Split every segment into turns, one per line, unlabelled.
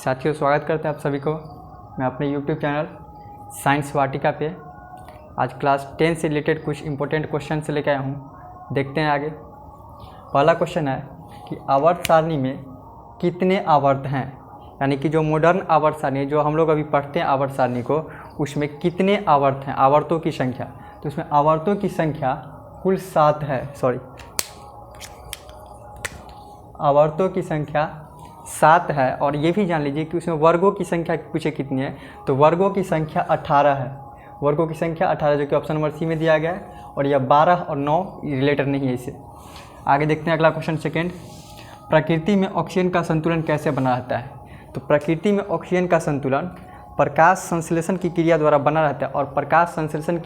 साथियों, स्वागत करते हैं आप सभी को। मैं अपने यूट्यूब चैनल साइंस वाटिका पे आज क्लास 10 से रिलेटेड कुछ इंपॉर्टेंट क्वेश्चन से लेकर आया हूँ। देखते हैं आगे। पहला क्वेश्चन है कि आवर्त सारणी में कितने आवर्त हैं, यानी कि जो मॉडर्न आवर्त सारणी जो हम लोग अभी पढ़ते हैं आवर्त सारणी को, उसमें कितने आवर्त हैं, आवर्तों की संख्या। तो उसमें आवर्तों की संख्या कुल 7 है। आवर्तों की संख्या 7 है। और ये भी जान लीजिए कि उसमें वर्गों की संख्या पूछे कितनी है, तो वर्गों की संख्या 18 है। वर्गों की संख्या 18 जो कि ऑप्शन नंबर सी में दिया गया है। और यह 12 और 9 रिलेटेड नहीं है इससे। आगे देखते हैं अगला क्वेश्चन सेकेंड। प्रकृति में ऑक्सीजन का संतुलन कैसे बना रहता है। तो प्रकृति में ऑक्सीजन का संतुलन प्रकाश संश्लेषण की क्रिया द्वारा बना रहता है। और प्रकाश संश्लेषण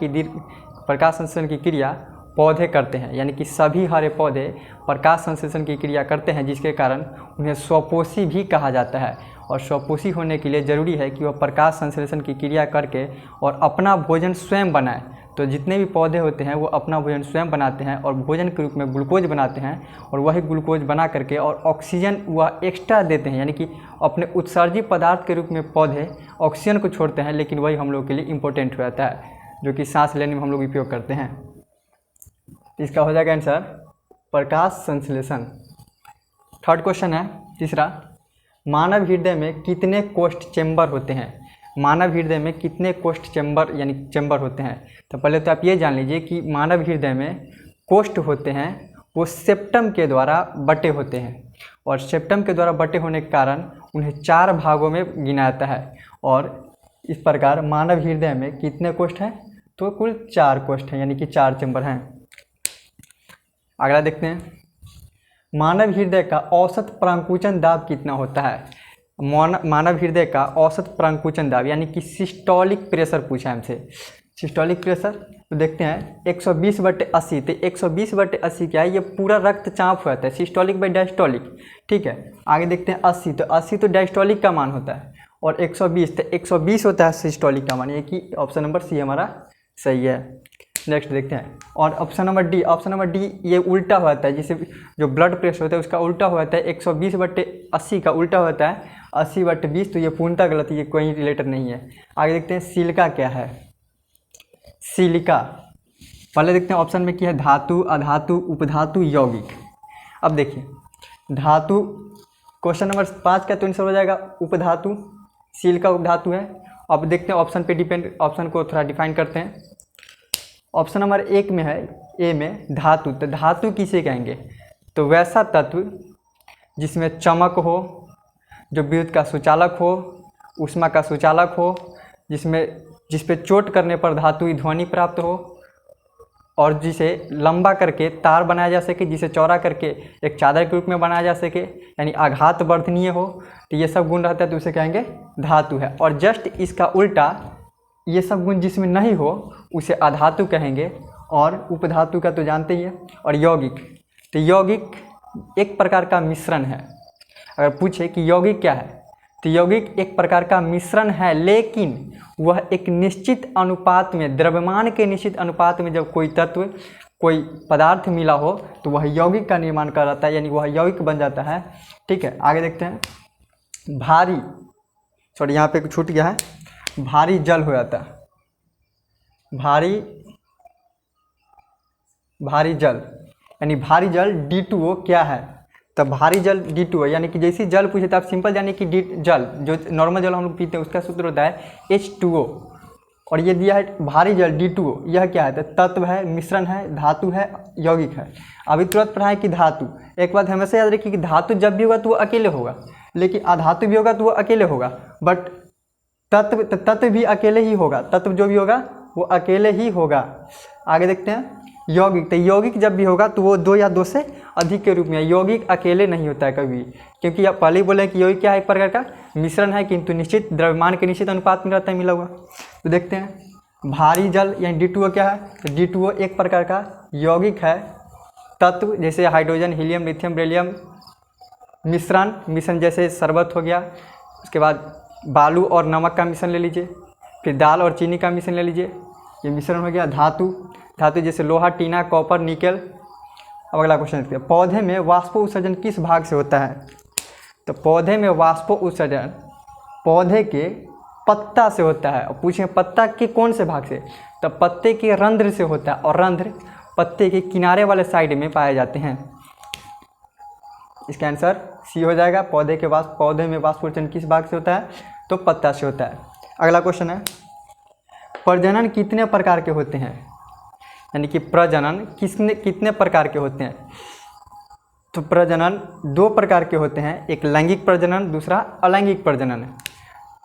की क्रिया पौधे करते हैं, यानी कि सभी हरे पौधे प्रकाश संश्लेषण की क्रिया करते हैं, जिसके कारण उन्हें स्वपोषी भी कहा जाता है। और स्वपोषी होने के लिए ज़रूरी है कि वह प्रकाश संश्लेषण की क्रिया करके और अपना भोजन स्वयं बनाए। तो जितने भी पौधे होते हैं वो अपना भोजन स्वयं बनाते हैं और भोजन के रूप में ग्लूकोज बनाते हैं, और वही ग्लूकोज बना करके और ऑक्सीजन वह एक्स्ट्रा देते हैं, यानी कि अपने उत्सर्जी पदार्थ के रूप में पौधे ऑक्सीजन को छोड़ते हैं, लेकिन वही हम लोग के लिए इम्पोर्टेंट हो जाता है, जो कि सांस लेने में हम लोग उपयोग करते हैं। इसका हो जाएगा आंसर प्रकाश संश्लेषण। थर्ड क्वेश्चन है तीसरा। मानव हृदय में कितने कोष्ठ चेंबर होते हैं। मानव हृदय में कितने कोष्ठ चेंबर यानी चेंबर होते हैं। तो पहले तो आप ये जान लीजिए कि मानव हृदय में कोष्ठ होते हैं वो सेप्टम के द्वारा बटे होते हैं। और सेप्टम के द्वारा बटे होने के कारण उन्हें 4 भागों में गिना जाता है। और इस प्रकार मानव हृदय में कितने कोष्ठ हैं, तो कुल 4 कोष्ठ हैं, यानी कि 4 चेंबर हैं। अगला देखते हैं। मानव हृदय का औसत प्रांकुचन दाब कितना होता है। मानव हृदय का औसत प्रांकुचन दाब यानी कि सिस्टोलिक प्रेशर पूछा है हमसे। सिस्टोलिक प्रेशर तो देखते हैं 120/80। तो 120/80 क्या है, ये पूरा रक्तचाप हो जाता है, सिस्टोलिक बाई डायस्टोलिक। ठीक है, आगे देखते हैं 80। तो 80 तो डायस्टोलिक का मान होता है, और 120 तो 120 होता है सिस्टोलिक का मान। ये कि ऑप्शन नंबर सी हमारा सही है। नेक्स्ट देखते हैं। और ऑप्शन नंबर डी ये उल्टा हो जाता है, जिसे जो ब्लड प्रेशर होता है उसका उल्टा हो जाता है। 120/80 का उल्टा होता है 80/20। तो ये पूर्णतः गलत है, ये कोई रिलेटेड नहीं है। आगे देखते हैं सिलिका क्या है। सिलिका पहले देखते हैं ऑप्शन में क्या है, धातु, अधातु, उपधातु, यौगिक। अब देखिए धातु, क्वेश्चन नंबर 5 का तो आंसर हो जाएगा उपधातु। सिलिका उपधातु है। अब देखते हैं ऑप्शन पे डिपेंड, ऑप्शन को थोड़ा डिफाइन करते हैं। ऑप्शन नंबर 1 में है, ए में धातु। तो धातु किसे कहेंगे, तो वैसा तत्व जिसमें चमक हो, जो विद्युत का सुचालक हो, ऊष्मा का सुचालक हो, जिस पे चोट करने पर धातुई ध्वनि प्राप्त हो, और जिसे लंबा करके तार बनाया जा सके, जिसे चौड़ा करके एक चादर के रूप में बनाया जा सके, यानी आघात वर्धनीय हो। तो ये सब गुण रहता है तो उसे कहेंगे धातु है। और जस्ट इसका उल्टा, ये सब गुण जिसमें नहीं हो उसे अधातु कहेंगे। और उपधातु का तो जानते ही है। और यौगिक, तो यौगिक एक प्रकार का मिश्रण है। अगर पूछे कि यौगिक क्या है, तो यौगिक एक प्रकार का मिश्रण है, लेकिन वह एक निश्चित अनुपात में, द्रव्यमान के निश्चित अनुपात में जब कोई तत्व, कोई पदार्थ मिला हो तो वह यौगिक का निर्माण कराता है, यानी वह यौगिक बन जाता है। ठीक है, आगे देखते हैं। यहाँ पे छूट गया है, भारी जल हो जाता है। भारी जल यानी भारी जल D2O क्या है। तब भारी जल D2O यानी कि जैसे जल पूछे तो आप सिंपल जानिए कि जल, जो नॉर्मल जल हम लोग पीते हैं उसका सूत्र होता है H2O। और ये दिया है भारी जल D2O, यह क्या है, तो तत्व है, मिश्रण है, धातु है, यौगिक है। अभी तुरंत पढ़ा है कि धातु। एक बात हमेशा याद रखिए कि धातु जब भी होगा तो वो अकेले होगा, लेकिन अधातु भी होगा तो वो अकेले होगा, बट तत्व भी अकेले ही होगा। तत्व जो भी होगा वो अकेले ही होगा। आगे देखते हैं यौगिक। तो यौगिक जब भी होगा तो वो 2 या 2 से अधिक के रूप में। यौगिक अकेले नहीं होता है कभी, क्योंकि आप पहले ही बोले कि यौगिक क्या है, एक प्रकार का मिश्रण है, किंतु निश्चित द्रव्यमान के निश्चित अनुपात में रहता है मिला हुआ। तो देखते हैं भारी जल यानी D2O क्या है, तो D2O एक प्रकार का यौगिक है, तत्व जैसे हाइड्रोजन, हीलियम, लिथियम, बेरिलियम। मिश्रण जैसे शरबत हो गया, उसके बाद बालू और नमक का मिश्रण ले लीजिए, फिर दाल और चीनी का मिश्रण ले लीजिए, ये मिश्रण हो गया। धातु जैसे लोहा, टीना, कॉपर, निकेल। अब अगला क्वेश्चन देखते हैं। पौधे में वाष्प उत्सर्जन किस भाग से होता है। तो पौधे में वाष्प उत्सर्जन पौधे के पत्ता से होता है। और पूछें पत्ता के कौन से भाग से, तो पत्ते के रंध्र से होता है, और रंध्र पत्ते के किनारे वाले साइड में पाए जाते हैं। इसका आंसर सी हो जाएगा। पौधे में वाष्पोत्सर्जन किस भाग से होता है, तो पत्ता से होता है। अगला क्वेश्चन है, प्रजनन कितने प्रकार के होते हैं, यानी कि प्रजनन कितने प्रकार के होते हैं। तो प्रजनन 2 प्रकार के होते हैं, एक लैंगिक प्रजनन, दूसरा अलैंगिक प्रजनन।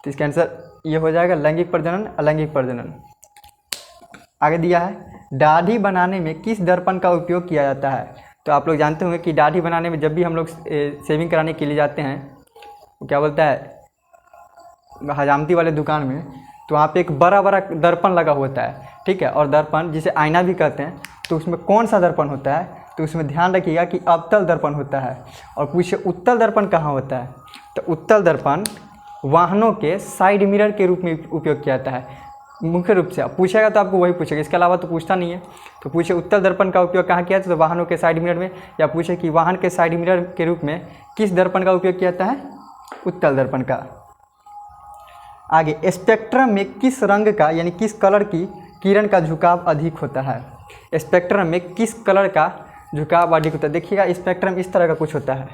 तो इसका आंसर ये हो जाएगा लैंगिक प्रजनन, अलैंगिक प्रजनन। आगे दिया है, दाढ़ी बनाने में किस दर्पण का उपयोग किया जाता है। तो आप लोग जानते होंगे कि दाढ़ी बनाने में जब भी हम लोग शेविंग कराने के लिए जाते हैं, वो क्या बोलता है, हजामती वाले दुकान में, तो वहाँ पे एक बड़ा बड़ा दर्पण लगा होता है, ठीक है। और दर्पण जिसे आईना भी कहते हैं, तो उसमें कौन सा दर्पण होता है, तो उसमें ध्यान रखिएगा कि अवतल दर्पण होता है। और पूछे उत्तल दर्पण कहाँ होता है, तो उत्तल दर्पण वाहनों के साइड मिरर के रूप में उपयोग किया जाता है मुख्य रूप से। पूछेगा तो आपको वही पूछेगा, इसके अलावा तो पूछता नहीं है। तो पूछे उत्तल दर्पण का उपयोग कहाँ किया जाता है, तो वाहनों के साइड मिरर में, या पूछे कि वाहन के साइड मिरर के रूप में किस दर्पण का उपयोग किया जाता है, उत्तल दर्पण का। आगे, स्पेक्ट्रम में किस रंग का यानी किस कलर की किरण का झुकाव अधिक होता है। स्पेक्ट्रम में किस कलर का झुकाव अधिक होता है। देखिएगा स्पेक्ट्रम इस तरह का कुछ होता है,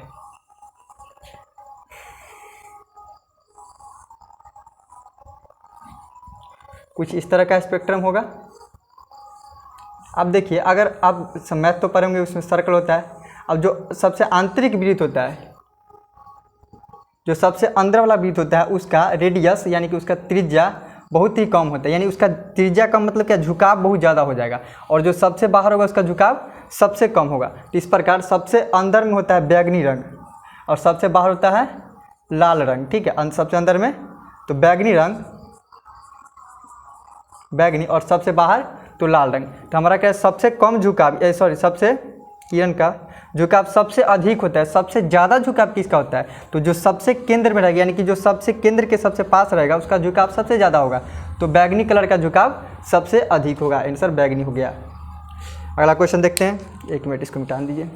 कुछ इस तरह का स्पेक्ट्रम होगा। अब देखिए, अगर आप मैथ तो पढ़ेंगे, उसमें सर्कल होता है। अब जो सबसे आंतरिक वृत्त होता है, जो सबसे अंदर वाला वृत्त होता है, उसका रेडियस यानी कि उसका त्रिज्या बहुत ही कम होता है, यानी उसका त्रिज्या कम मतलब क्या, झुकाव बहुत ज़्यादा हो जाएगा। और जो सबसे बाहर होगा उसका झुकाव सबसे कम होगा। तो इस प्रकार सबसे अंदर में होता है बैगनी रंग, और सबसे बाहर होता है लाल रंग, ठीक है। सबसे अंदर में तो बैगनी रंग, बैगनी, और सबसे बाहर तो लाल रंग। तो हमारा क्या है, सबसे कम झुकाव, सबसे किरण का झुकाव सबसे अधिक होता है। सबसे ज़्यादा झुकाव किसका होता है, तो जो सबसे केंद्र में रहेगा, यानी कि जो सबसे केंद्र के सबसे पास रहेगा, उसका झुकाव सबसे ज़्यादा होगा। तो बैगनी कलर का झुकाव सबसे अधिक होगा। आंसर बैगनी हो गया। अगला क्वेश्चन देखते हैं, 1 मिनट इसको मिटा दीजिए।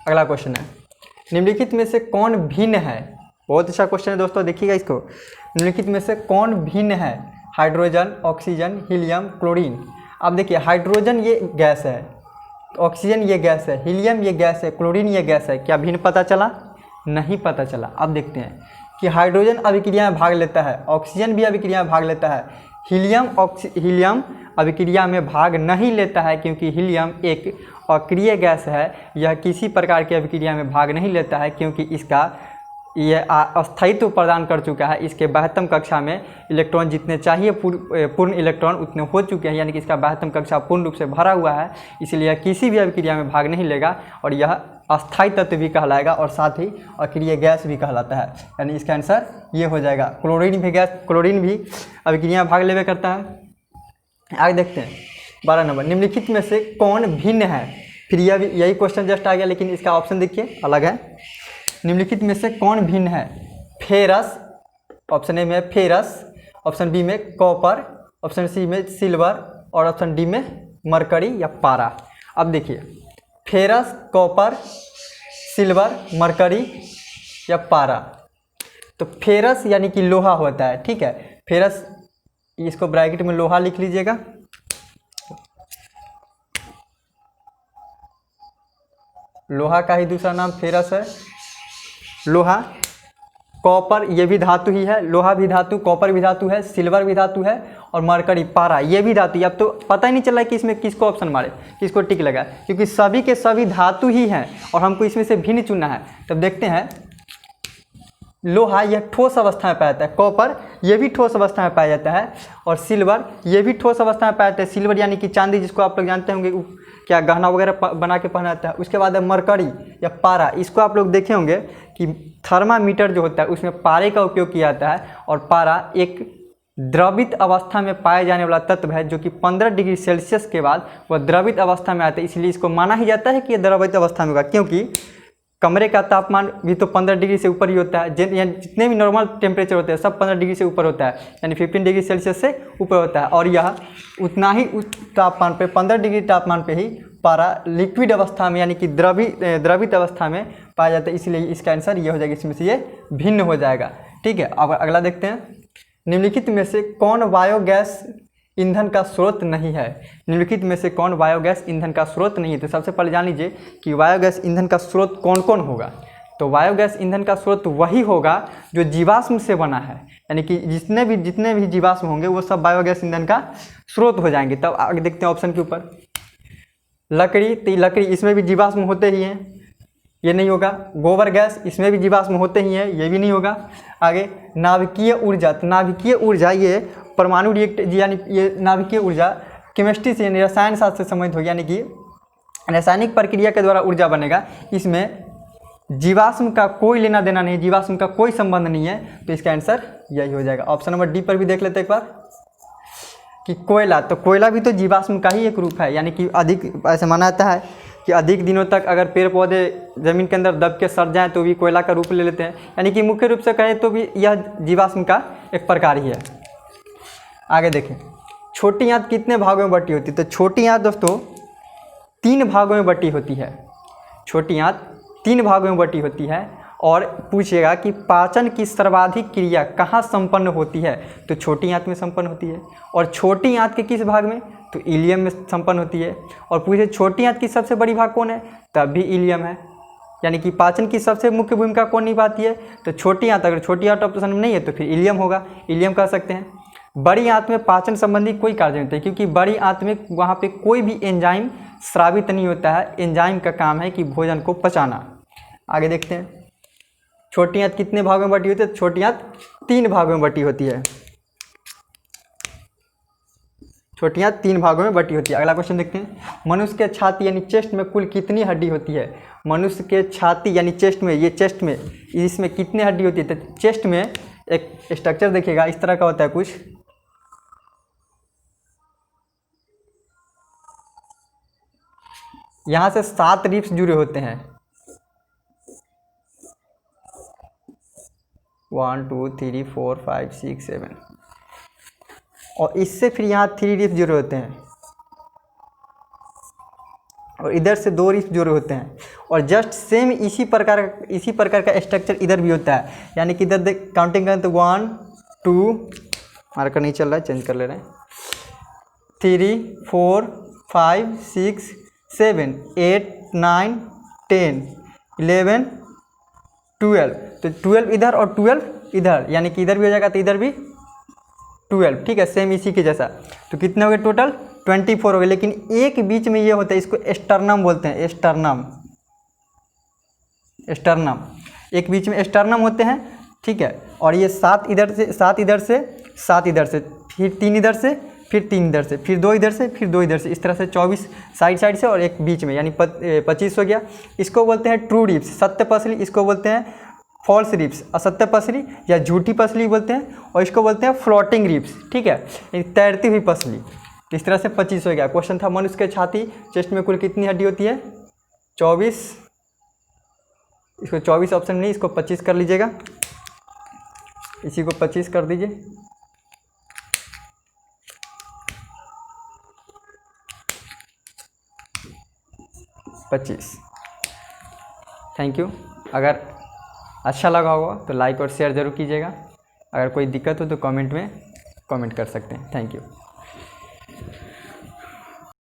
अगला क्वेश्चन है, निम्नलिखित में से कौन भिन्न है। बहुत अच्छा क्वेश्चन है दोस्तों, देखिएगा इसको। निम्नलिखित में से कौन भिन्न है, हाइड्रोजन, ऑक्सीजन, हीलियम, क्लोरीन। अब देखिए, हाइड्रोजन ये गैस है, ऑक्सीजन ये गैस है, हीलियम ये गैस है, क्लोरीन ये गैस है। क्या भिन्न पता चला, नहीं पता चला। अब देखते हैं कि हाइड्रोजन अभिक्रिया में भाग लेता है, ऑक्सीजन भी अभिक्रिया में भाग लेता है, हीलियम अभिक्रिया में भाग नहीं लेता है, क्योंकि हीलियम एक अक्रिय गैस है। यह किसी प्रकार की अभिक्रिया में भाग नहीं लेता है, क्योंकि इसका यह अस्थायित्व प्रदान कर चुका है। इसके बाह्यतम कक्षा में इलेक्ट्रॉन जितने चाहिए पूर्ण इलेक्ट्रॉन उतने हो चुके हैं, यानी कि इसका बाह्यतम कक्षा पूर्ण रूप से भरा हुआ है। इसलिए यह किसी भी अभिक्रिया में भाग नहीं लेगा, और यह अस्थायी तत्व भी कहलाएगा, और साथ ही अक्रिय गैस भी कहलाता है। यानी इसका आंसर ये हो जाएगा। क्लोरीन भी अभिक्रिया में भाग लेवे करता है। आगे देखते हैं 12 नंबर, निम्नलिखित में से कौन भिन्न है। फिर यही क्वेश्चन जस्ट आ गया, लेकिन इसका ऑप्शन देखिए अलग है। निम्नलिखित में से कौन भिन्न है, फेरस, ऑप्शन ए में फेरस, ऑप्शन बी में कॉपर, ऑप्शन सी में सिल्वर, और ऑप्शन डी में मरकरी या पारा। अब देखिए, फेरस, कॉपर, सिल्वर, मरकरी या पारा। तो फेरस यानी कि लोहा होता है, ठीक है। फेरस, इसको ब्रैकेट में लोहा लिख लीजिएगा। लोहा का ही दूसरा नाम फेरस है। लोहा, कॉपर ये भी धातु ही है, लोहा भी धातु, कॉपर भी धातु है, सिल्वर भी धातु है, और मरकरी, पारा ये भी धातु। अब तो पता ही नहीं चल रहा है कि इसमें किसको ऑप्शन मारे, किसको टिक लगा, क्योंकि सभी के सभी धातु ही हैं, और हमको इसमें से भिन्न चुनना है। तब देखते हैं, लोहा यह ठोस अवस्था में पाया जाता है, कॉपर ये भी ठोस अवस्था में पाया जाता है, और सिल्वर ये भी ठोस अवस्था में पाया जाता है। सिल्वर यानी कि चांदी, जिसको आप लोग जानते होंगे क्या गहना वगैरह बना के पहना जाता है। उसके बाद है मरकरी या पारा, इसको आप लोग देखे होंगे कि थर्मामीटर जो होता है उसमें पारे का उपयोग किया जाता है। और पारा एक द्रवित अवस्था में पाए जाने वाला तत्व है, जो कि 15 डिग्री सेल्सियस के बाद वह द्रवित अवस्था में आता है। इसलिए इसको माना ही जाता है कि यह द्रवित अवस्था में होगा, क्योंकि कमरे का तापमान भी तो 15 डिग्री से ऊपर ही होता है। जितने भी नॉर्मल टेम्परेचर होते हैं सब 15 डिग्री से ऊपर होता है, यानी 15 डिग्री सेल्सियस से ऊपर होता है। और यह उतना ही उस तापमान पे 15 डिग्री तापमान पे ही पारा लिक्विड अवस्था में यानी कि द्रवित अवस्था में पाया जाता है, इसलिए इसका आंसर ये हो जाएगा, इसमें से ये भिन्न हो जाएगा। ठीक है, अब अगला देखते हैं। निम्नलिखित में से कौन बायोगैस ईंधन का स्रोत नहीं है? निम्नलिखित में से कौन बायोगैस ईंधन का स्रोत नहीं है? तो सबसे पहले जान लीजिए कि बायोगैस ईंधन का स्रोत कौन कौन होगा। तो बायोगैस ईंधन का स्रोत वही होगा जो जीवाश्म से बना है, यानी कि जितने भी जीवाश्म होंगे वो सब बायोगैस ईंधन का स्रोत हो जाएंगे। तब आगे देखते हैं ऑप्शन के ऊपर। लकड़ी, तो लकड़ी इसमें भी जीवाश्म होते ही हैं, ये नहीं होगा। गोबर गैस, इसमें भी जीवाश्म होते ही हैं, ये भी नहीं होगा। आगे नाभिकीय ऊर्जा, तो नाभिकीय ऊर्जा ये परमाणु रिएक्टर यानी ये नाभिकीय ऊर्जा केमिस्ट्री से यानी रसायन शास्त्र से संबंधित होगी, यानी कि रासायनिक प्रक्रिया के द्वारा ऊर्जा बनेगा। इसमें जीवाश्म का कोई लेना देना नहीं, जीवाश्म का कोई संबंध नहीं है, तो इसका आंसर यही हो जाएगा। ऑप्शन नंबर डी पर भी देख लेते हैं एक बार कि कोयला, तो कोयला भी तो जीवाश्म का ही एक रूप है, यानी कि अधिक ऐसे माना जाता है कि अधिक दिनों तक अगर पेड़ पौधे ज़मीन के अंदर दब के सड़ जाएं तो भी कोयला का रूप ले लेते हैं, यानी कि मुख्य रूप से कहें तो भी यह जीवाश्म का एक प्रकार ही है। आगे देखें, छोटी आंत कितने भागों में बटी होती है? तो छोटी आंत दोस्तों 3 भागों में बटी होती है। छोटी आंत 3 भागों में बटी होती है। और पूछेगा कि पाचन की सर्वाधिक क्रिया कहाँ संपन्न होती है? तो छोटी आंत में संपन्न होती है। और छोटी आंत के किस भाग में? तो इलियम में संपन्न होती है। और पूछे छोटी आंत की सबसे बड़ी भाग कौन है? तब भी इलियम है, यानी कि पाचन की सबसे मुख्य भूमिका कौन निभाती है? तो छोटी आंत। अगर छोटी आंत ऑप्शन में नहीं है तो फिर इलियम होगा, इलियम कह सकते हैं। बड़ी आंत में पाचन संबंधी कोई कार्य नहीं होता है, क्योंकि बड़ी आंत में वहाँ पे कोई भी एंजाइम स्रावित नहीं होता है। एंजाइम का काम है कि भोजन को पचाना। आगे देखते हैं, छोटी आंत कितने भागों में बटी होती है? छोटी आंत 3 भागों में बटी होती है। छोटी आंत 3 भागों में बटी होती है। अगला क्वेश्चन देखते हैं, मनुष्य के छाती यानी चेस्ट में कुल कितनी हड्डी होती है? मनुष्य के छाती यानी चेस्ट में, ये चेस्ट में, इसमें कितनी हड्डी होती है? तो चेस्ट में एक स्ट्रक्चर देखिएगा, इस तरह का होता है कुछ। यहाँ से 7 रिब्स जुड़े होते हैं, 1 2 3 4 5 6 7, और इससे फिर यहाँ 3 रिब्स जुड़े होते हैं, और इधर से 2 रिब्स जुड़े होते हैं। और जस्ट सेम इसी प्रकार का स्ट्रक्चर इधर भी होता है, यानी कि इधर देख काउंटिंग करें तो 1 2, मार्कर नहीं चल रहा है, चेंज कर ले रहे हैं, 3 4 5 6 7 8 9 10 11 12, तो 12 इधर और 12 इधर, यानी कि इधर भी हो जाएगा तो इधर भी 12। ठीक है, सेम इसी के जैसा। तो कितने हो गए टोटल? 24 हो गए। लेकिन एक बीच में ये होता है, इसको स्टर्नम बोलते हैं, स्टर्नम। एक बीच में स्टर्नम होते हैं। ठीक है, और ये 7 इधर से 7 इधर से 7 इधर से, फिर 3 इधर से, फिर 3 इधर से, फिर 2 इधर से, फिर 2 इधर से, इस तरह से 24 साइड से और एक बीच में, यानी 25 हो गया। इसको बोलते हैं ट्रू रिब्स, सत्य पसली। इसको बोलते हैं फॉल्स रिब्स, असत्य पसली या झूठी पसली बोलते हैं। और इसको बोलते हैं फ्लोटिंग रिब्स। ठीक है, तैरती हुई पसली। इस तरह से 25 हो गया। क्वेश्चन था मनुष्य के छाती चेस्ट में कुल कितनी हड्डी होती है? 24। इसको 24 ऑप्शन नहीं, इसको 25 कर लीजिएगा, इसी को 25 कर दीजिए। Thank you. अगर अच्छा लगा होगा तो लाइक और शेयर ज़रूर कीजिएगा। अगर कोई दिक्कत हो तो कमेंट में कमेंट कर सकते हैं। Thank you.